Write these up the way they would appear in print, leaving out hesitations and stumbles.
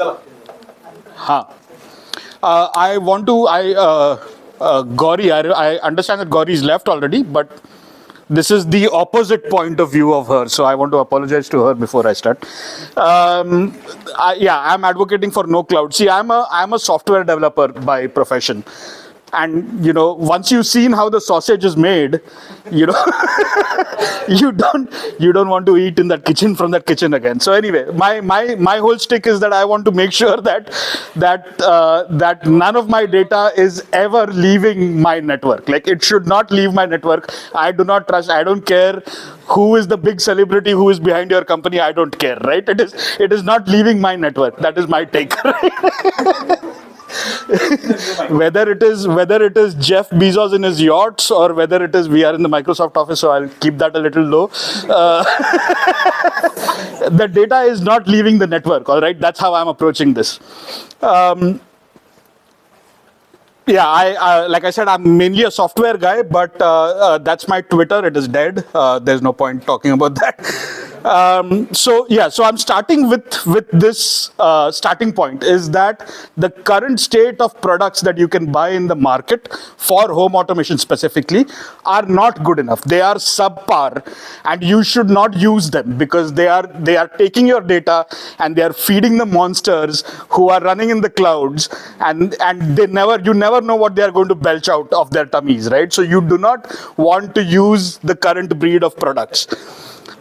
I want to, Gauri, I understand that Gauri is left already, but this is the opposite point of view of her, so I want to apologize to her before I start. Yeah, I'm advocating for no cloud. See, I'm a software developer by profession. And, you know, once you've seen how the sausage is made, you know, you don't want to eat in that kitchen from that kitchen again. So anyway, my whole stick is that I want to make sure that none of my data is ever leaving my network. Like, it should not leave my network. I do not trust. I don't care who is the big celebrity who is behind your company. I don't care, right? It is not leaving my network. That is my take. whether it is Jeff Bezos in his yachts, or whether it is we are in the Microsoft office, so I'll keep that a little low. The data is not leaving the network, all right? That's how I'm approaching this. Yeah, I like I said, I'm mainly a software guy, but that's my Twitter. It is dead. There's no point talking about that. So I'm starting with this starting point is that the current state of products that you can buy in the market for home automation specifically are not good enough. They are subpar, and you should not use them because they are taking your data and they are feeding the monsters who are running in the clouds, and you never know what they are going to belch out of their tummies, right? So you do not want to use the current breed of products.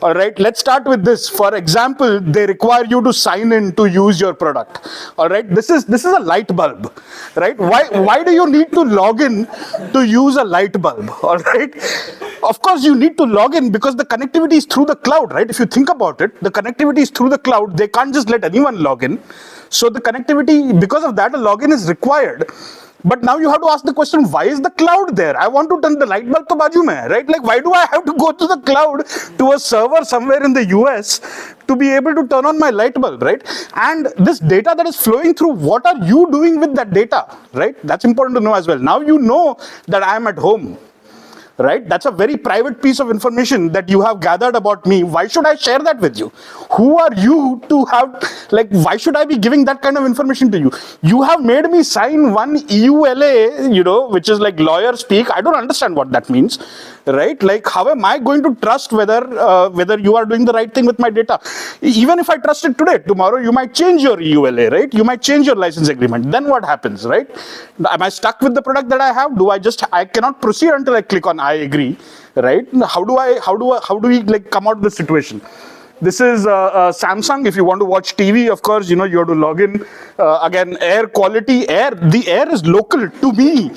All right, let's start with this. For example, they require you to sign in to use your product. All right, this is a light bulb, right? Why do you need to log in to use a light bulb? All right, of course you need to log in because the connectivity is through the cloud, right? If you think about it, the connectivity is through the cloud. They can't just let anyone log in. So the connectivity, because of that, a login is required. But now you have to ask the question, why is the cloud there? I want to turn the light bulb to baju mein, right? Like, why do I have to go to the cloud to a server somewhere in the US to be able to turn on my light bulb, right? And this data that is flowing through, what are you doing with that data, right? That's important to know as well. Now you know that I am at home, right? That's a very private piece of information that you have gathered about me. Why should I share that with you? Who are you to have, like, why should I be giving that kind of information to you? You have made me sign one EULA, you know, which is like lawyer speak. I don't understand what that means, right? Like, how am I going to trust whether you are doing the right thing with my data? Even if I trust it today, tomorrow you might change your EULA, right? You might change your license agreement. Then what happens, right? Am I stuck with the product that I have? I cannot proceed until I click on I agree, right? How do we like come out of this situation? This is Samsung. If you want to watch TV, of course, you know, you have to log in. Again, air quality, the air is local to me.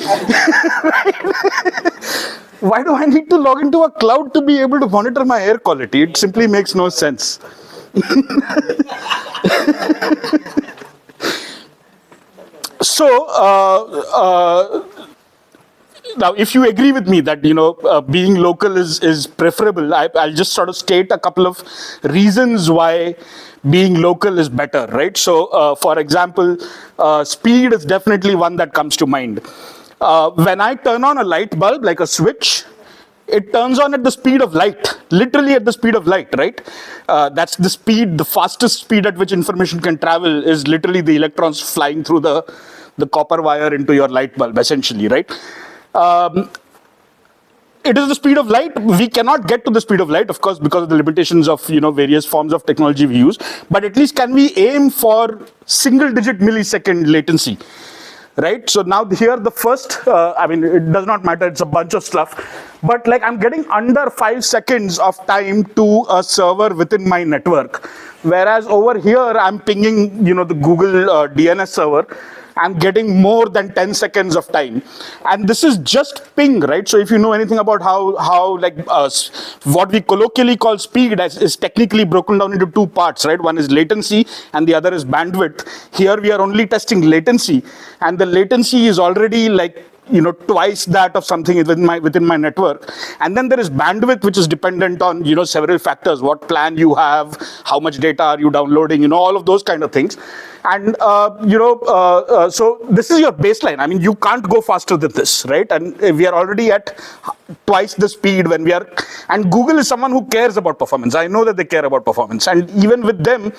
Why do I need to log into a cloud to be able to monitor my air quality? It simply makes no sense. So, now, if you agree with me that, you know, being local is preferable, I'll just sort of state a couple of reasons why being local is better, right? So, for example, speed is definitely one that comes to mind. When I turn on a light bulb, like a switch, it turns on at the speed of light, literally at the speed of light, right? That's the speed, the fastest speed at which information can travel is literally the electrons flying through the copper wire into your light bulb, essentially, right? It is the speed of light. We cannot get to the speed of light, of course, because of the limitations of, you know, various forms of technology we use. But at least can we aim for single-digit millisecond latency, right? So now here the first, I mean, it does not matter. It's a bunch of stuff. But like I'm getting under 5 seconds of time to a server within my network. Whereas over here, I'm pinging, you know, the Google DNS server. I'm getting more than 10 seconds of time. And this is just ping, right? So if you know anything about how like what we colloquially call speed is technically broken down into two parts, right? One is latency and the other is bandwidth. Here we are only testing latency, and the latency is already like twice that of something within my network. And then there is bandwidth, which is dependent on, several factors, what plan you have, how much data are you downloading, all of those kind of things. And, so this is your baseline. I mean, you can't go faster than this, right? And we are already at twice the speed and Google is someone who cares about performance. I know that they care about performance. And even with them,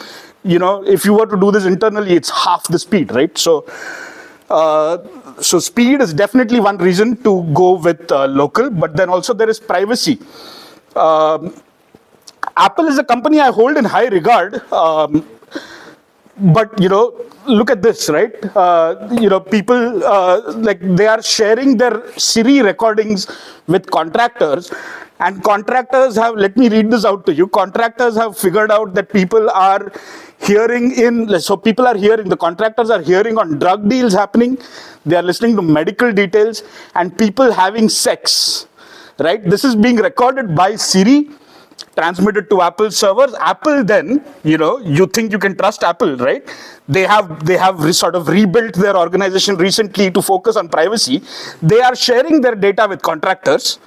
if you were to do this internally, it's half the speed, right? So speed is definitely one reason to go with local, but then also there is privacy. Apple is a company I hold in high regard. But, look at this, right? People, they are sharing their Siri recordings with contractors, and contractors have, let me read this out to you. Contractors have figured out that people are hearing the contractors are hearing on drug deals happening. They are listening to medical details and people having sex, right? This is being recorded by Siri, transmitted to Apple servers. Apple then, you think you can trust Apple, right? They have sort of rebuilt their organization recently to focus on privacy. They are sharing their data with contractors,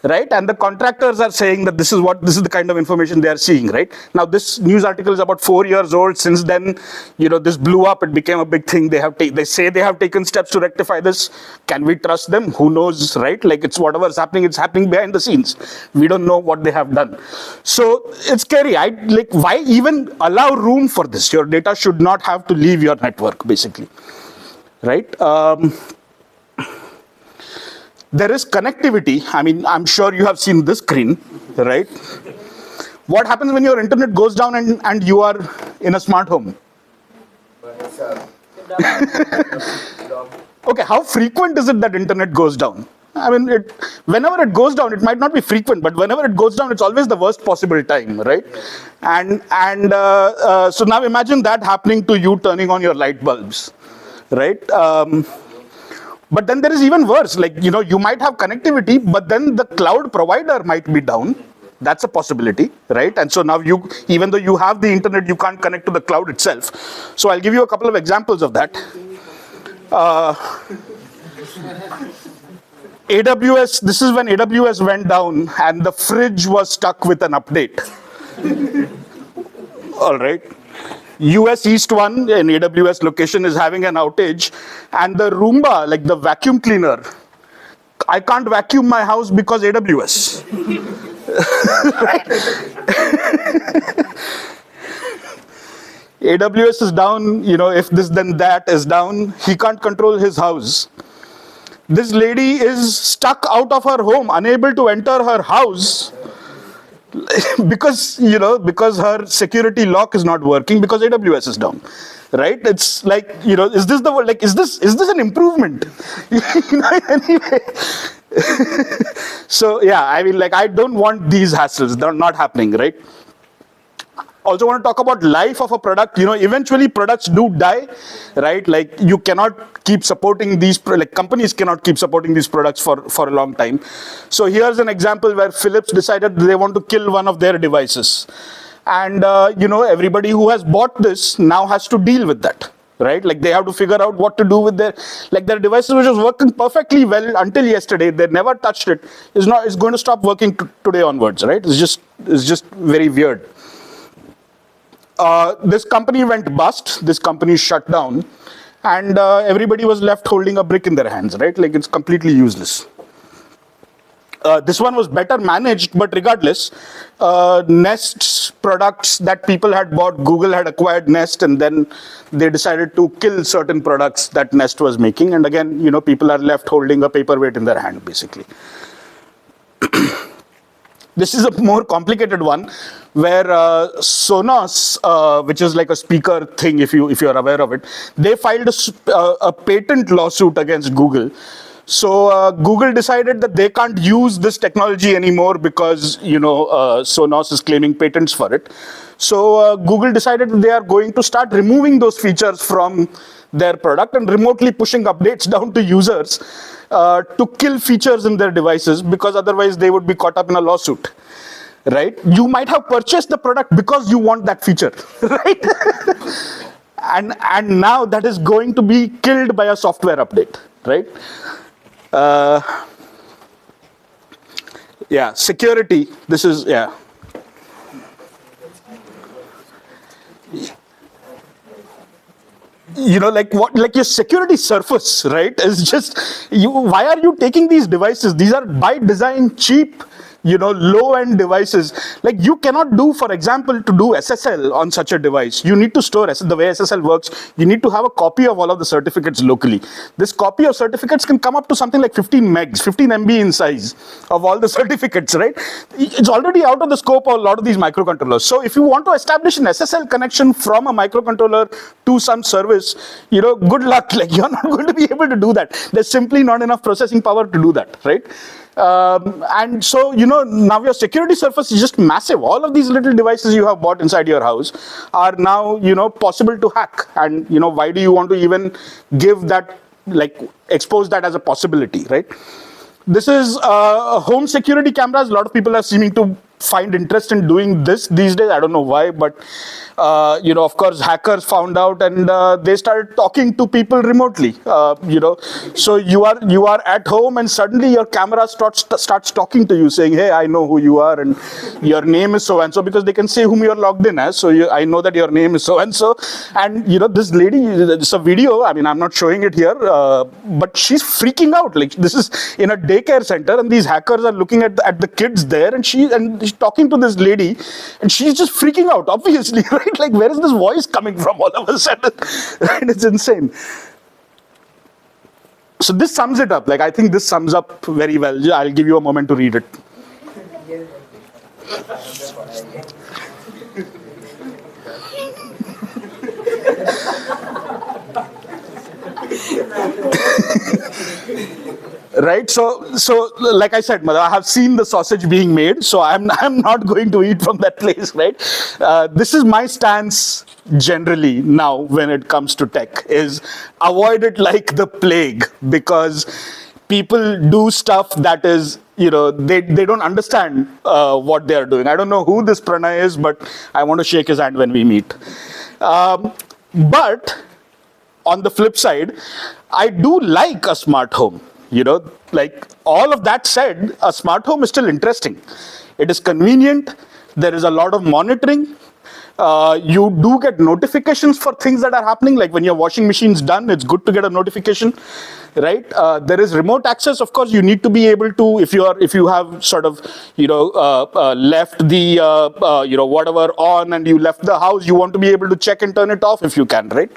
right? And the contractors are saying that this is the kind of information they are seeing, right? Now, this news article is about 4 years old. Since then, this blew up. It became a big thing. They say they have taken steps to rectify this. Can we trust them? Who knows, right? Like, it's whatever is happening, it's happening behind the scenes. We don't know what they have done. So it's scary. Why even allow room for this? Your data should not have to leave your network, basically, right? There is connectivity. I mean, I'm sure you have seen this screen, right? What happens when your internet goes down and you are in a smart home? Okay, how frequent is it that internet goes down? I mean, whenever it goes down, it might not be frequent, but whenever it goes down, it's always the worst possible time, right? And so now imagine that happening to you turning on your light bulbs, right? But then there is even worse, you might have connectivity, but then the cloud provider might be down. That's a possibility, right? And so now even though you have the internet, you can't connect to the cloud itself. So I'll give you a couple of examples of that. AWS, this is when AWS went down and the fridge was stuck with an update. All right. US East 1 in AWS location is having an outage, and the Roomba, like the vacuum cleaner, I can't vacuum my house because AWS. Right? AWS is down, if this then that is down, he can't control his house. This lady is stuck out of her home, unable to enter her house because her security lock is not working because AWS is down, right? It's like, is this an improvement? Anyway. So yeah, I mean, I don't want these hassles. They're not happening, right? Also want to talk about life of a product. Eventually products do die, right? You cannot keep supporting these, companies cannot keep supporting these products for a long time. So here's an example where Philips decided they want to kill one of their devices. And, everybody who has bought this now has to deal with that, right? They have to figure out what to do with their devices, which was working perfectly well until yesterday. They never touched it. It's going to stop working today onwards, right? It's just very weird. This company went bust, this company shut down, and everybody was left holding a brick in their hands, right? It's completely useless. This one was better managed, but regardless, Nest's products that people had bought, Google had acquired Nest, and then they decided to kill certain products that Nest was making. And again, people are left holding a paperweight in their hand, basically. This is a more complicated one, where Sonos, which is like a speaker thing, if you're aware of it, they filed a patent lawsuit against Google. So Google decided that they can't use this technology anymore because Sonos is claiming patents for it. So Google decided that they are going to start removing those features from their product and remotely pushing updates down to users to kill features in their devices, because otherwise they would be caught up in a lawsuit, right? You might have purchased the product because you want that feature, right? and now that is going to be killed by a software update, right? Uh, yeah, security. This is, yeah. You know, like what, like your security surface, right, is just, why are you taking these devices? These are by design cheap, you know, low end devices. Like you cannot do, for example, to do SSL on such a device, you need to store, the way SSL works, you need to have a copy of all of the certificates locally. This copy of certificates can come up to something like 15 megs, 15 MB in size of all the certificates, right? It's already out of the scope of a lot of these microcontrollers. So if you want to establish an SSL connection from a microcontroller to some service, you know, good luck. Like you're not going to be able to do that. There's simply not enough processing power to do that, right? And so, you know, now your security surface is just massive. All of these little devices you have bought inside your house are now, you know, possible to hack. And, you know, why do you want to even give that, like, expose that as a possibility, right? This is home security cameras. A lot of people are seeming to find interest in doing this these days. I don't know why, but you know, of course, hackers found out and they started talking to people remotely. You know, so you are at home and suddenly your camera starts talking to you, saying, "Hey, I know who you are and your name is so and so," because they can say whom you are logged in as. So I know that your name is so and so, and you know, this lady. It's a video. I mean, I'm not showing it here, but she's freaking out. Like this is in a daycare center, and these hackers are looking at the kids there, and she's talking to this lady, and she's just freaking out, obviously, right? Like, where is this voice coming from all of a sudden? Right? It's insane. So this sums it up. Like, I think this sums up very well. I'll give you a moment to read it. Right, so like I said, I have seen the sausage being made, so I'm not going to eat from that place, right? This is my stance generally now when it comes to tech, is avoid it like the plague, because people do stuff that is, you know, they don't understand what they are doing. I don't know who this Pranay is, but I want to shake his hand when we meet. But on the flip side, I do like a smart home. You know, like all of that said, a smart home is still interesting. It is convenient. There is a lot of monitoring. You do get notifications for things that are happening. Like when your washing machine's done, it's good to get a notification, right? There is remote access. Of course, you need to be able to, if you have sort of, you know, left the, you know, whatever on and you left the house, you want to be able to check and turn it off if you can, right?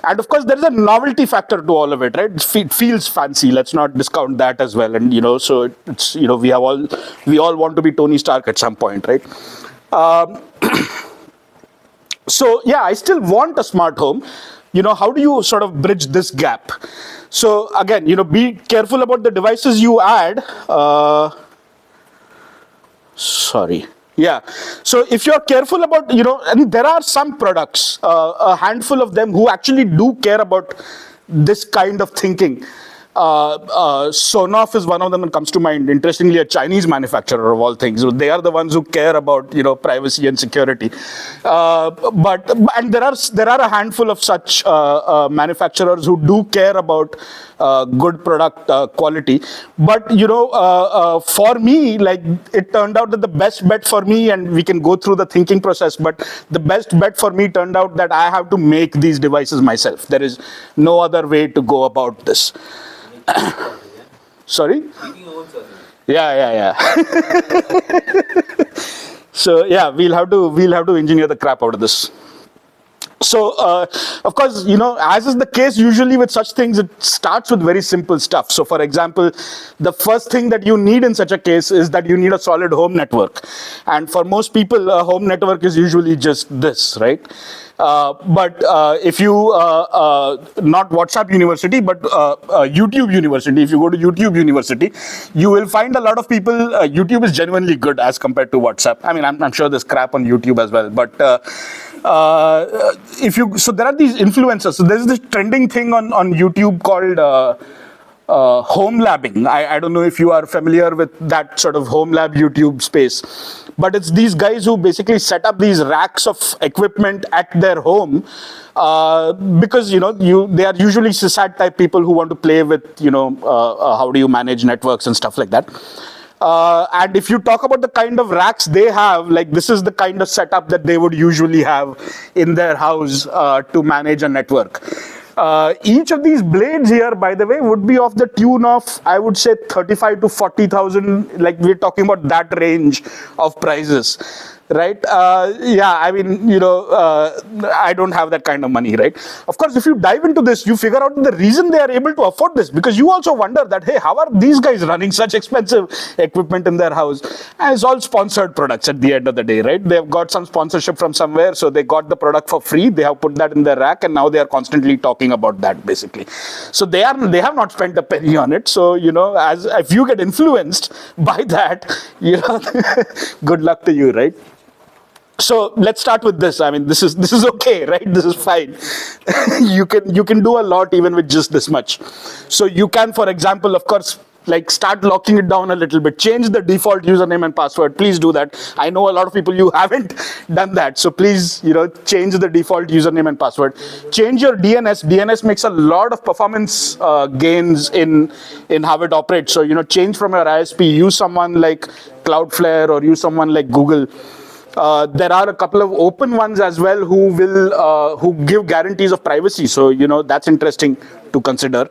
And of course, there is a novelty factor to all of it, right? It feels fancy. Let's not discount that as well. And, you know, so it's, you know, we all want to be Tony Stark at some point, right? So yeah, I still want a smart home. You know, how do you sort of bridge this gap? So again, you know, be careful about the devices you add. Sorry. Yeah. So if you're careful about, you know, and there are some products, a handful of them who actually do care about this kind of thinking. Sonoff is one of them that comes to mind. Interestingly, a Chinese manufacturer of all things. So they are the ones who care about, you know, privacy and security. And there are a handful of such manufacturers who do care about good product quality. But you know, for me, like it turned out that the best bet for me, and we can go through the thinking process, but the best bet for me turned out that I have to make these devices myself. There is no other way to go about this. Sorry? Yeah. So yeah, we'll have to engineer the crap out of this. So, of course, you know, as is the case usually with such things, it starts with very simple stuff. So, for example, the first thing that you need in such a case is that you need a solid home network. And for most people, a home network is usually just this, right? But if you, not WhatsApp University, but YouTube University, if you go to YouTube University, you will find a lot of people, YouTube is genuinely good as compared to WhatsApp. I mean, I'm sure there's crap on YouTube as well, but so there are these influencers. So there's this trending thing on YouTube called home labbing. I don't know if you are familiar with that sort of home lab YouTube space, but it's these guys who basically set up these racks of equipment at their home, because they are usually sysad type people who want to play with how do you manage networks and stuff like that. And if you talk about the kind of racks they have, like this is the kind of setup that they would usually have in their house to manage a network. Each of these blades here, by the way, would be of the tune of, I would say, 35 to 40,000. Like we're talking about that range of prices, right? Yeah, I mean, I don't have that kind of money, right? Of course, if you dive into this, you figure out the reason they are able to afford this, because you also wonder that, hey, how are these guys running such expensive equipment in their house? And it's all sponsored products at the end of the day, right? They've got some sponsorship from somewhere, so they got the product for free. They have put that in their rack, and now they are constantly talking about that, basically. So they have not spent a penny on it. So, as if you get influenced by that, good luck to you, right? So let's start with this. I mean, this is okay, right? This is fine. you can do a lot even with just this much. So you can, for example, of course, like start locking it down a little bit. Change the default username and password. Please do that. I know a lot of people, you haven't done that. So please, change the default username and password. Change your DNS. DNS makes a lot of performance gains in how it operates. So, change from your ISP. Use someone like Cloudflare or use someone like Google. There are a couple of open ones as well who give guarantees of privacy. So, that's interesting to consider.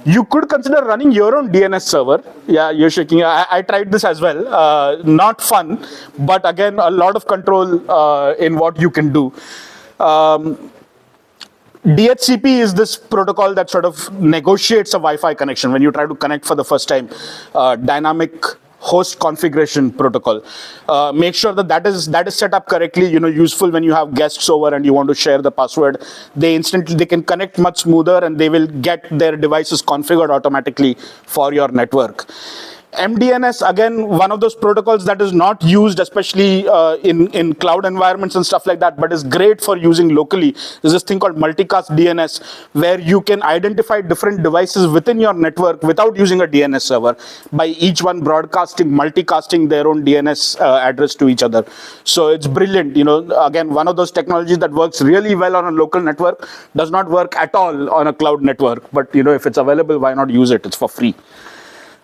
You could consider running your own DNS server. Yeah, you're shaking. I tried this as well. Not fun, but again, a lot of control in what you can do. DHCP is this protocol that sort of negotiates a Wi-Fi connection when you try to connect for the first time. Dynamic host configuration protocol. Make sure that is set up correctly, useful when you have guests over and you want to share the password. They can connect much smoother, and they will get their devices configured automatically for your network. MDNS, again, one of those protocols that is not used, especially in cloud environments and stuff like that, but is great for using locally. There's this thing called multicast DNS, where you can identify different devices within your network without using a DNS server, by each one multicasting their own DNS address to each other. So it's brilliant. Again, one of those technologies that works really well on a local network, does not work at all on a cloud network. But if it's available, why not use it? It's for free.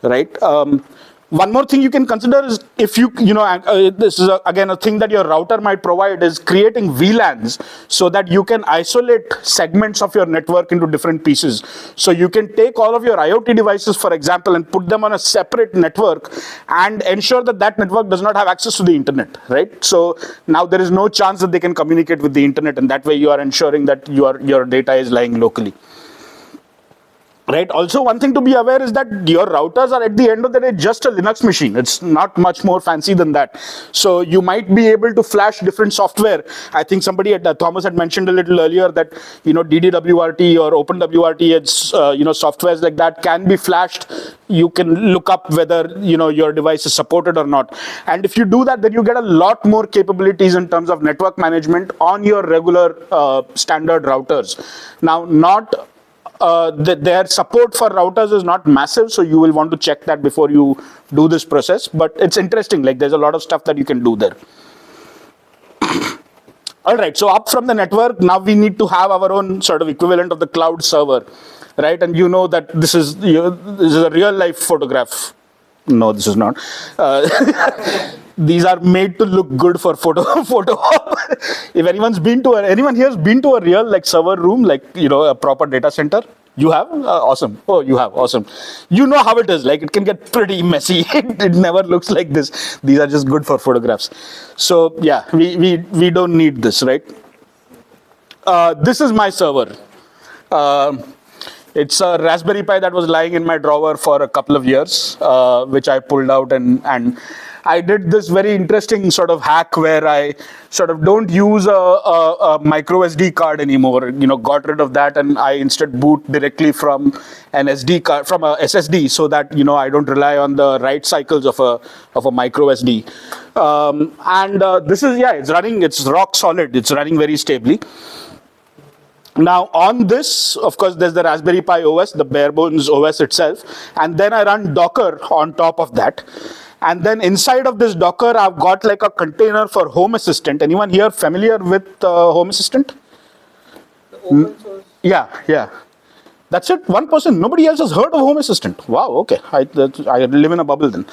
Right. One more thing you can consider is, if this is again a thing that your router might provide, is creating VLANs so that you can isolate segments of your network into different pieces. So you can take all of your IoT devices, for example, and put them on a separate network and ensure that network does not have access to the internet, right? So now there is no chance that they can communicate with the internet, and that way you are ensuring that your data is lying locally. Right. Also, one thing to be aware is that your routers are, at the end of the day, just a Linux machine. It's not much more fancy than that. So you might be able to flash different software. I think somebody Thomas had mentioned a little earlier that DDWRT or OpenWRT, it's softwares like that can be flashed. You can look up whether your device is supported or not. And if you do that, then you get a lot more capabilities in terms of network management on your regular standard routers. Now, their support for routers is not massive, so you will want to check that before you do this process. But it's interesting, like there's a lot of stuff that you can do there. All right, so up from the network, now we need to have our own sort of equivalent of the cloud server, right? And that this is a real life photograph. No, this is not. These are made to look good for photo. If anyone here has been to a real server room, a proper data center, you have? Awesome. Oh, you have. Awesome. You know how it is. It can get pretty messy. It never looks like this. These are just good for photographs. So yeah, we don't need this, right? This is my server. It's a Raspberry Pi that was lying in my drawer for a couple of years, which I pulled out, and I did this very interesting sort of hack where I sort of don't use a micro SD card anymore. Got rid of that, and I instead boot directly from an SD card, from a SSD, so that I don't rely on the write cycles of a micro SD. This is it's running. It's rock solid. It's running very stably. Now on this, of course, there's the Raspberry Pi OS, the bare bones OS itself, and then I run Docker on top of that. And then inside of this Docker, I've got like a container for Home Assistant. Anyone here familiar with Home Assistant? The open source. Yeah. That's it. One person. Nobody else has heard of Home Assistant. Wow. Okay. I live in a bubble then.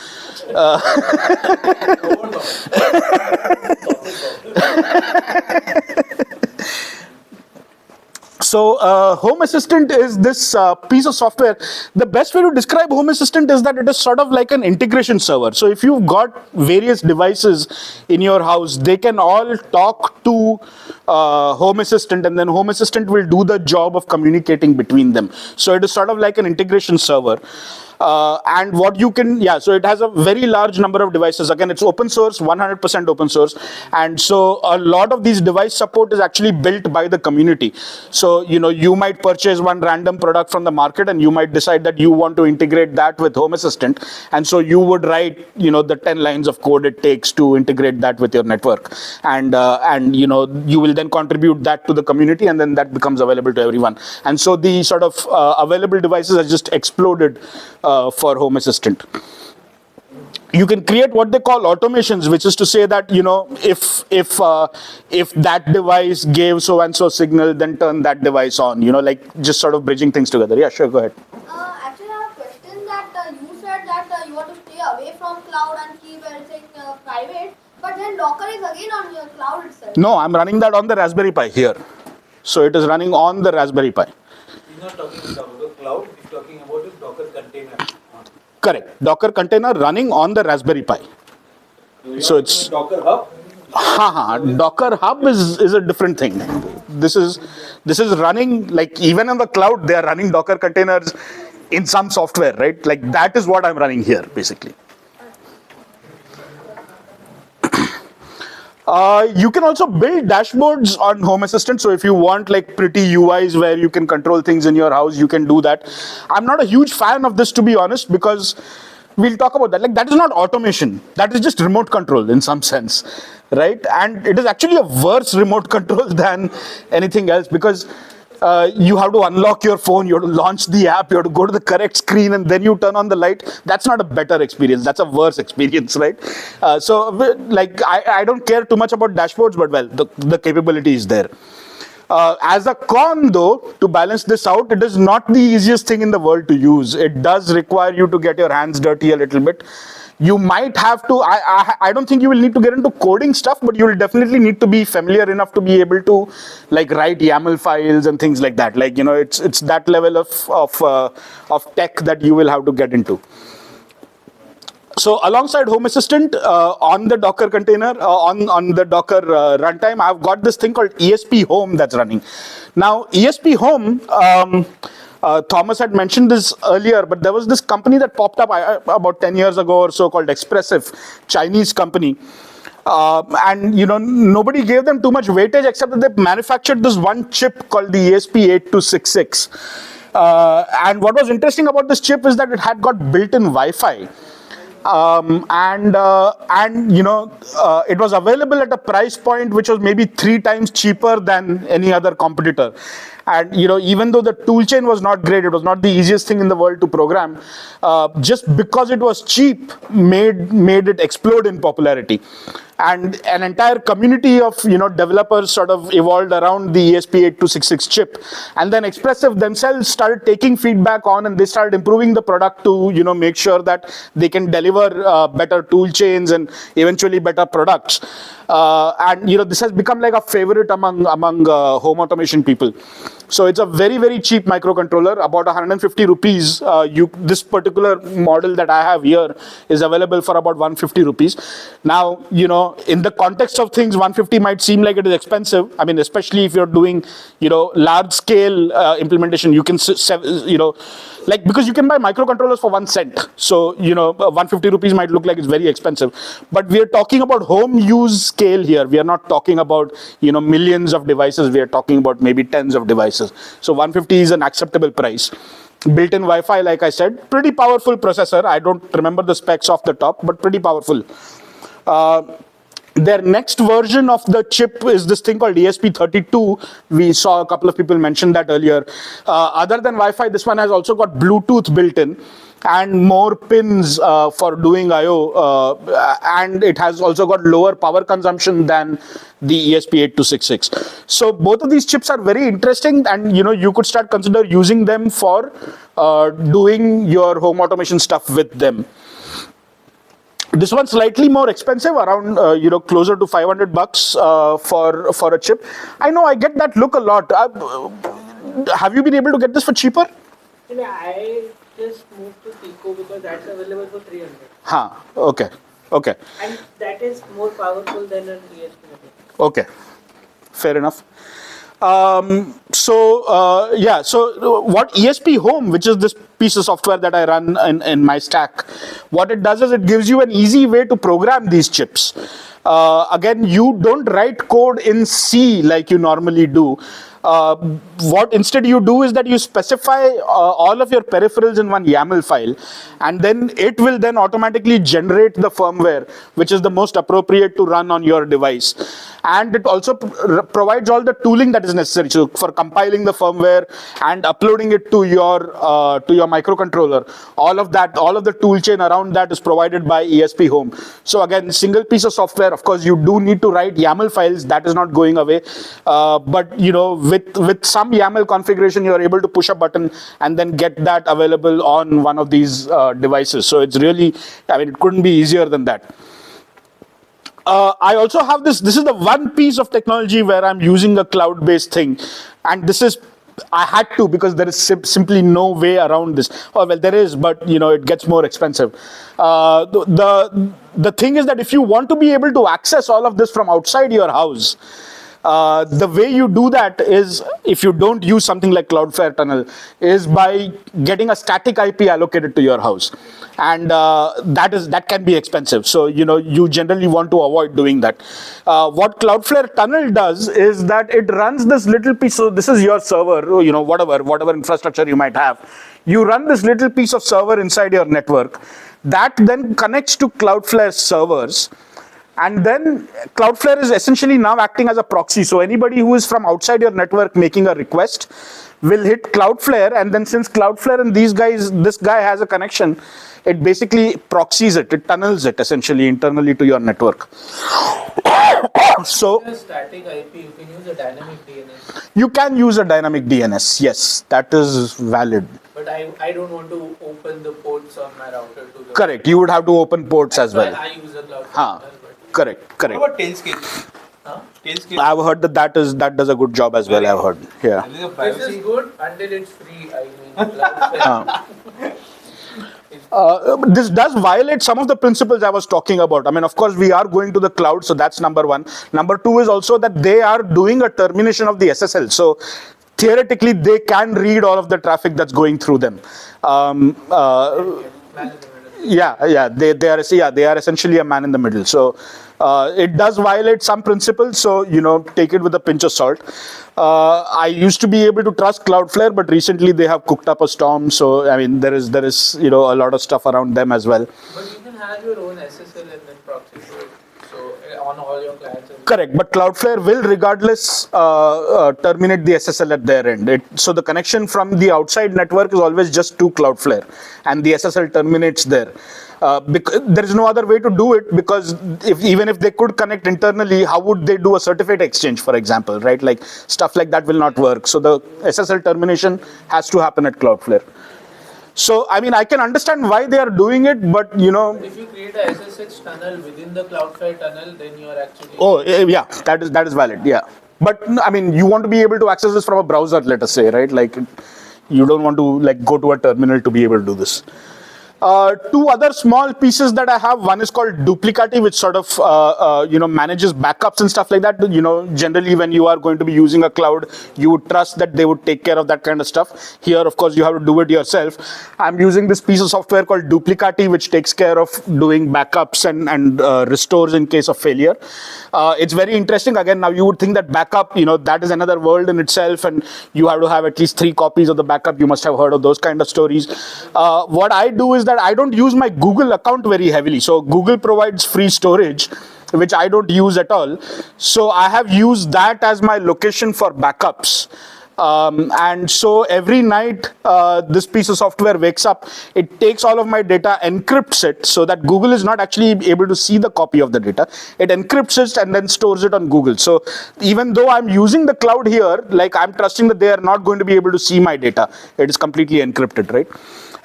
So Home Assistant is this piece of software. The best way to describe Home Assistant is that it is sort of like an integration server. So if you've got various devices in your house, they can all talk to Home Assistant, and then Home Assistant will do the job of communicating between them. So it is sort of like an integration server. And what you can, so it has a very large number of devices. Again, it's open source, 100% open source. And so a lot of these device support is actually built by the community. So, you might purchase one random product from the market and you might decide that you want to integrate that with Home Assistant. And so you would write, the 10 lines of code it takes to integrate that with your network. And you will then contribute that to the community, and then that becomes available to everyone. And so the sort of available devices have just exploded for Home Assistant. You can create what they call automations, which is to say that, if that device gave so and so signal, then turn that device on, like just sort of bridging things together. Yeah, sure, go ahead. Actually, I have a question that you said that you want to stay away from cloud and keep everything private, but then Docker is again on your cloud itself. No, I'm running that on the Raspberry Pi here. So it is running on the Raspberry Pi. He's not talking about the cloud, he's talking about his Docker container. Correct. Docker container running on the Raspberry Pi. So it's Docker Hub. Docker Hub is a different thing. This is running, like, even in the cloud, they are running Docker containers in some software, right? Like, that is what I'm running here, basically. You can also build dashboards on Home Assistant. So if you want like pretty UIs where you can control things in your house, you can do that. I'm not a huge fan of this, to be honest, because we'll talk about that. Like, that is not automation. That is just remote control in some sense, right? And it is actually a worse remote control than anything else, because you have to unlock your phone, you have to launch the app, you have to go to the correct screen, and then you turn on the light. That's not a better experience. That's a worse experience, right? So, like, I don't care too much about dashboards, but well, the capability is there. As a con, though, to balance this out, it is not the easiest thing in the world to use. It does require you to get your hands dirty a little bit. You might have to, I don't think you will need to get into coding stuff, but you will definitely need to be familiar enough to be able to like write YAML files and things like that. Like, it's that level of tech that you will have to get into. So alongside Home Assistant, on the Docker container, on the Docker runtime, I've got this thing called ESP Home that's running. Now, ESP Home, Thomas had mentioned this earlier, but there was this company that popped up about 10 years ago or so called Expressive, Chinese company. And nobody gave them too much weightage, except that they manufactured this one chip called the ESP8266. And what was interesting about this chip is that it had got built-in Wi-Fi. It was available at a price point which was maybe 3 times cheaper than any other competitor. And even though the toolchain was not great, it was not the easiest thing in the world to program. Just because it was cheap, made it explode in popularity. And an entire community of developers sort of evolved around the ESP8266 chip. And then Expressive themselves started taking feedback on, and they started improving the product to make sure that they can deliver better tool chains and eventually better products. And this has become like a favorite among home automation people. So it's a very, very cheap microcontroller, about 150 rupees. This particular model that I have here is available for about 150 rupees. Now, in the context of things, 150 might seem like it is expensive. I mean, especially if you're doing, large scale implementation, you can, because you can buy microcontrollers for 1 cent. So, 150 rupees might look like it's very expensive. But we are talking about home use scale here. We are not talking about, millions of devices. We are talking about maybe tens of devices. So 150 is an acceptable price. Built-in Wi-Fi, like I said, pretty powerful processor. I don't remember the specs off the top, but pretty powerful. Their next version of the chip is this thing called ESP32. We saw a couple of people mention that earlier. Other than Wi-Fi, this one has also got Bluetooth built in and more pins for doing I/O, and it has also got lower power consumption than the ESP8266. So both of these chips are very interesting, and you could start consider using them for doing your home automation stuff with them. This one's slightly more expensive, around closer to $500 for a chip. I know I get that look a lot. Have you been able to get this for cheaper? I just moved to Pico because that's available for 300. Okay. And that is more powerful than an ESP. Okay, fair enough. So what ESP Home, which is this piece of software that I run in my stack, what it does is it gives you an easy way to program these chips. Again, you don't write code in C like you normally do. What instead you do is that you specify all of your peripherals in one YAML file, and then it will then automatically generate the firmware which is the most appropriate to run on your device. And it also provides all the tooling that is necessary for compiling the firmware and uploading it to your microcontroller. All of the tool chain around that is provided by ESP Home. So again, single piece of software. Of course, you do need to write YAML files. That is not going away. But with some YAML configuration, you are able to push a button and then get that available on one of these devices. So it's really, it couldn't be easier than that. I also have this is the one piece of technology where I'm using a cloud-based thing, and I had to because there is simply no way around this. Oh, well, there is, but it gets more expensive. The thing is that if you want to be able to access all of this from outside your house, the way you do that is, if you don't use something like Cloudflare Tunnel, is by getting a static IP allocated to your house, and that can be expensive. So you generally want to avoid doing that. What Cloudflare Tunnel does is that it runs this little piece. So this is your server, whatever infrastructure you might have. You run this little piece of server inside your network that then connects to Cloudflare servers. And then Cloudflare is essentially now acting as a proxy. So anybody who is from outside your network making a request will hit Cloudflare, and then since Cloudflare and this guy has a connection, it basically proxies it. It tunnels it essentially internally to your network. So A static IP, you can use a dynamic DNS. you can use a dynamic DNS. Yes, that is valid. But I don't want to open the ports on my router to the. Correct. You would have to open ports as well. I use a cloud. Correct. What about Tailscape? Tailscape. I've heard that does a good job as well. I've heard. Yeah. There is a This privacy. is good until it's free. I mean, Cloudflare. This does violate some of the principles I was talking about. Of course, we are going to the cloud, so that's number one. Number two is also that they are doing a termination of the SSL. So theoretically, they can read all of the traffic that's going through them. Yeah, they are essentially a man in the middle. So it does violate some principles. So take it with a pinch of salt. I used to be able to trust Cloudflare, but recently they have cooked up a storm. So there is a lot of stuff around them as well. But you can have your own SSL and then proxy to it. So on all your clients. Correct, but Cloudflare will regardless terminate the SSL at their end. So the connection from the outside network is always just to Cloudflare, and the SSL terminates there. Because there is no other way to do it, because even if they could connect internally, how would they do a certificate exchange, for example, right? Like stuff like that will not work. So the SSL termination has to happen at Cloudflare. So I can understand why they are doing it, but If you create a SSH tunnel within the Cloudflare tunnel, then you are actually. Oh yeah, that is valid. Yeah, but you want to be able to access this from a browser, let us say, right? Like you don't want to go to a terminal to be able to do this. Two other small pieces that I have. One is called Duplicati, which sort of manages backups and stuff like that. Generally when you are going to be using a cloud, you would trust that they would take care of that kind of stuff. Here, of course, you have to do it yourself. I'm using this piece of software called Duplicati, which takes care of doing backups and restores in case of failure. It's very interesting. Again, now you would think that backup, that is another world in itself, and you have to have at least 3 copies of the backup. You must have heard of those kind of stories. What I do is that I don't use my Google account very heavily. So Google provides free storage, which I don't use at all. So I have used that as my location for backups. And so every night, this piece of software wakes up, it takes all of my data, encrypts it so that Google is not actually able to see the copy of the data. It encrypts it and then stores it on Google. So even though I'm using the cloud here, like I'm trusting that they are not going to be able to see my data. It is completely encrypted, right?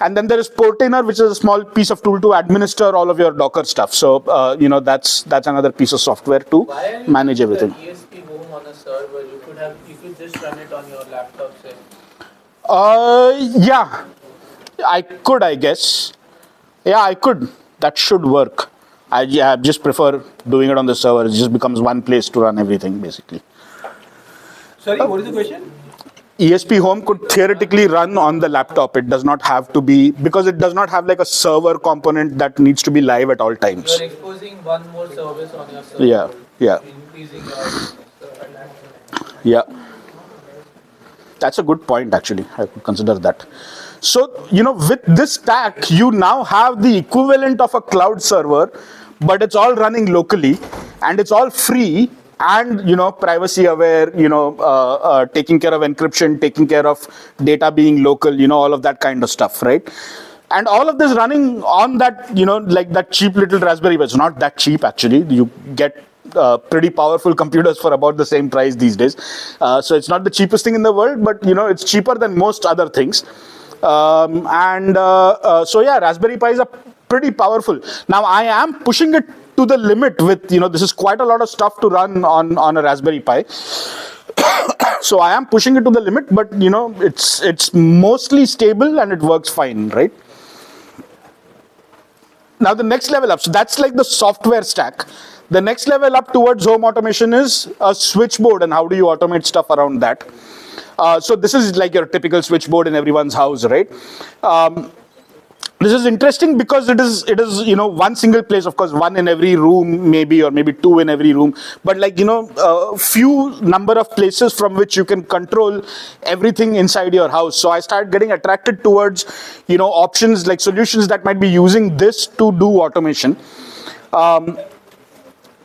And then there is Portainer, which is a small piece of tool to administer all of your Docker stuff. So, that's another piece of software to manage everything. ESP Home on a server, you could just run it on your laptop, say. Yeah, I could, I guess. Yeah, I could. That should work. I just prefer doing it on the server. It just becomes one place to run everything, basically. Sorry, what is the question? ESP Home could theoretically run on the laptop. It does not have to be, because it does not have like a server component that needs to be live at all times. You're exposing one more service on your server. Yeah. Increasing your Yeah. That's a good point, actually. I could consider that. So, with this stack, you now have the equivalent of a cloud server, but it's all running locally and it's all free and, privacy aware, taking care of encryption, taking care of data being local, all of that kind of stuff, right? And all of this running on that, like that cheap little Raspberry Pi. It's not that cheap, actually. You get pretty powerful computers for about the same price these days. So it's not the cheapest thing in the world, but it's cheaper than most other things. So yeah, Raspberry Pis are pretty powerful. Now I am pushing it to the limit with, this is quite a lot of stuff to run on a Raspberry Pi. So I am pushing it to the limit, but it's mostly stable and it works fine, right? Now the next level up, so that's like the software stack. The next level up towards home automation is a switchboard, and how do you automate stuff around that? So this is like your typical switchboard in everyone's house, right? This is interesting because it is one single place, of course, one in every room maybe, or maybe two in every room, but like a few number of places from which you can control everything inside your house. So I started getting attracted towards options like solutions that might be using this to do automation.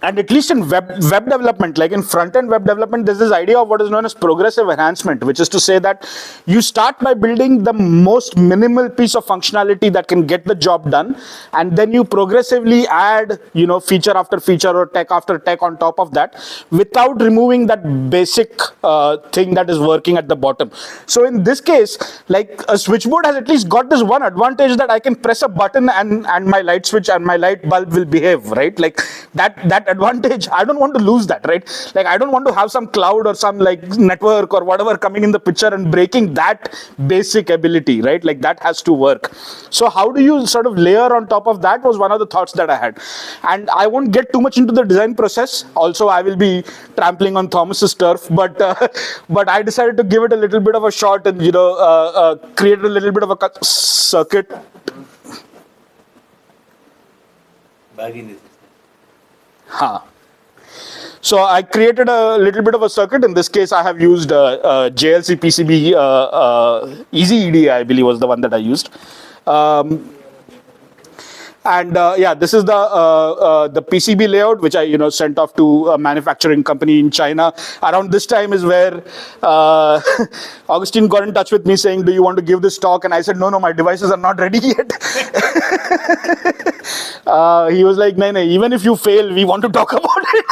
And at least in web development, like in front-end web development, there's this idea of what is known as progressive enhancement, which is to say that you start by building the most minimal piece of functionality that can get the job done, and then you progressively add, feature after feature or tech after tech on top of that, without removing that basic thing that is working at the bottom. So in this case, like a switchboard has at least got this one advantage that I can press a button and my light switch and my light bulb will behave, right? Like that advantage, I don't want to lose that, right? Like I don't want to have some cloud or some like network or whatever coming in the picture and breaking that basic ability, right? Like that has to work. So how do you sort of layer on top of that was one of the thoughts that I had. And I won't get too much into the design process. Also, I will be trampling on Thomas's turf, but I decided to give it a little bit of a shot and create a little bit of a circuit. So I created a little bit of a circuit. In this case, I have used JLC PCB Easy EDA, I believe was the one that I used. Yeah, this is the PCB layout, which I sent off to a manufacturing company in China. Around this time is where Augustine got in touch with me saying, "Do you want to give this talk?" And I said, "No, my devices are not ready yet." He was like, "No, even if you fail, we want to talk about it."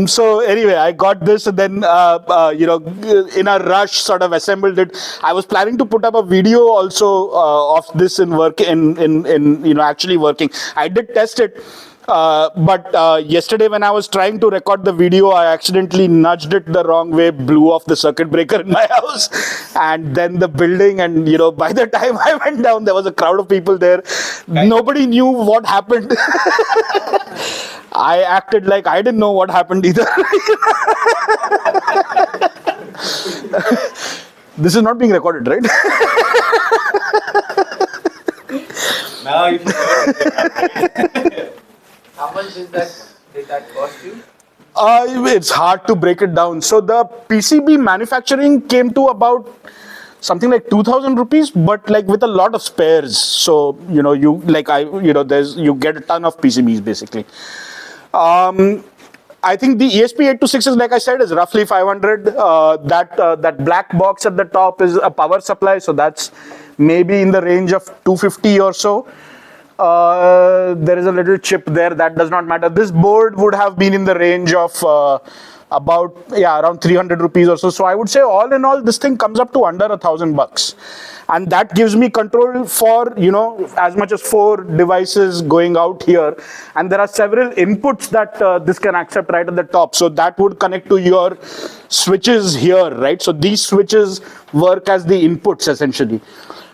So anyway, I got this and then, in a rush sort of assembled it. I was planning to put up a video also of this actually working. I did test it. But yesterday when I was trying to record the video, I accidentally nudged it the wrong way, blew off the circuit breaker in my house, and then the building, and by the time I went down, there was a crowd of people there. Nobody knew what happened. I acted like I didn't know what happened either. This is not being recorded, right? Now you should. How much did that cost you? It's hard to break it down. So the PCB manufacturing came to about something like 2,000 rupees, but like with a lot of spares. So, you get a ton of PCBs basically. I think the ESP8266, is, like I said, is roughly 500. That black box at the top is a power supply, so that's maybe in the range of 250 or so. There is a little chip there, that does not matter. This board would have been in the range of around 300 rupees or so. So I would say all in all, this thing comes up to under $1,000. And that gives me control for, as much as 4 devices going out here. And there are several inputs that this can accept right at the top. So that would connect to your switches here, right? So these switches work as the inputs essentially.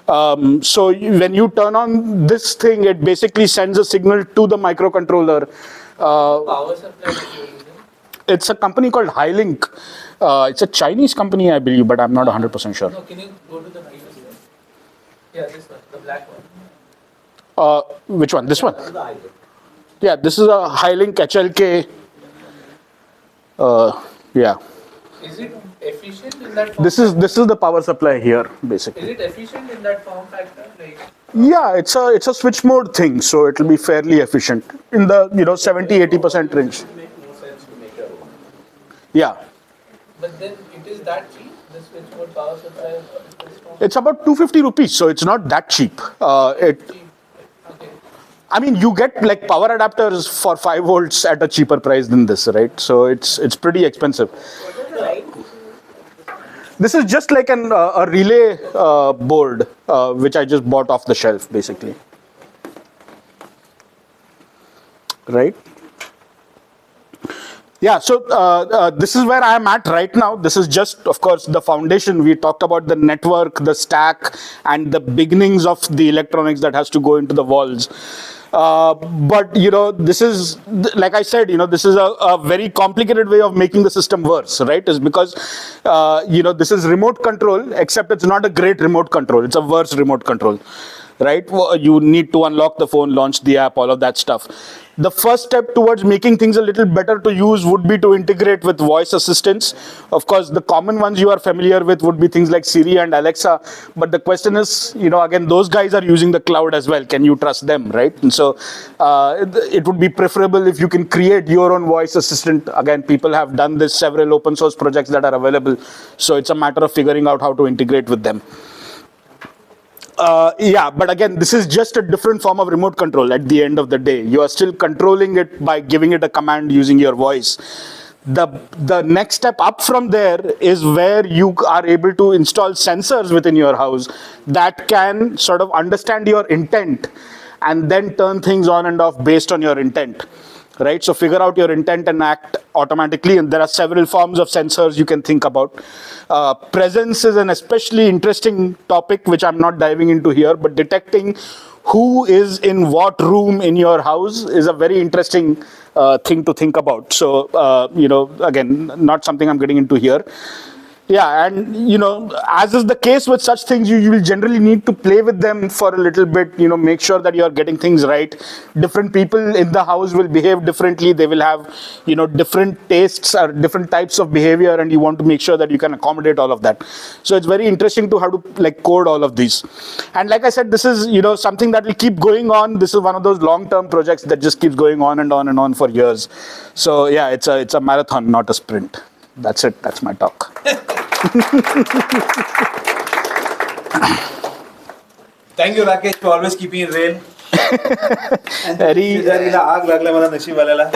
So when you turn on this thing, it basically sends a signal to the microcontroller. Power supply that you're using? It's a company called Highlink. It's a Chinese company, I believe, but I'm not 100% sure. No, can you go to the previous one? Yeah, this one, the black one. Which one? This one? Yeah, this is a Highlink HLK. Yeah. Is it efficient in that form? This is the power supply here, basically. Is it efficient in that form factor? Like, Yeah, it's a switch mode thing, so it will be fairly efficient in the 70-80% range. Make no sense to make your own. Yeah. but then it is that cheap, the switch mode power supply is this form? It's about 250 rupees, so it's not that cheap. Cheap. Okay. I mean, you get like power adapters for 5 volts at a cheaper price than this, right? So it's pretty expensive. This is just like a relay board, which I just bought off the shelf, basically. Right? Yeah, so this is where I'm at right now. This is just, of course, the foundation. We talked about the network, the stack, and the beginnings of the electronics that has to go into the walls. But, this is, like I said, this is a very complicated way of making the system worse, right? Is because, this is remote control, except it's not a great remote control. It's a worse remote control, right? You need to unlock the phone, launch the app, all of that stuff. The first step towards making things a little better to use would be to integrate with voice assistants. Of course, the common ones you are familiar with would be things like Siri and Alexa. But the question is, again, those guys are using the cloud as well. Can you trust them, right? And so it would be preferable if you can create your own voice assistant. Again, people have done this, several open source projects that are available. So it's a matter of figuring out how to integrate with them. Yeah, but again, this is just a different form of remote control at the end of the day. You are still controlling it by giving it a command using your voice. The next step up from there is where you are able to install sensors within your house that can sort of understand your intent and then turn things on and off based on your intent. Right, so figure out your intent and act automatically, and there are several forms of sensors you can think about. Presence is an especially interesting topic, which I'm not diving into here, but detecting who is in what room in your house is a very interesting thing to think about. So, again, not something I'm getting into here. Yeah, and as is the case with such things, you will generally need to play with them for a little bit, make sure that you're getting things right. Different people in the house will behave differently. They will have, different tastes or different types of behavior, and you want to make sure that you can accommodate all of that. So it's very interesting to have to code all of these. And like I said, this is, something that will keep going on. This is one of those long-term projects that just keeps going on and on and on for years. So yeah, it's a marathon, not a sprint. That's it. That's my talk. Thank you, Rakesh, for always keeping it real. Very शेजारीला आग लागल्या मला नशीबवाल्याला.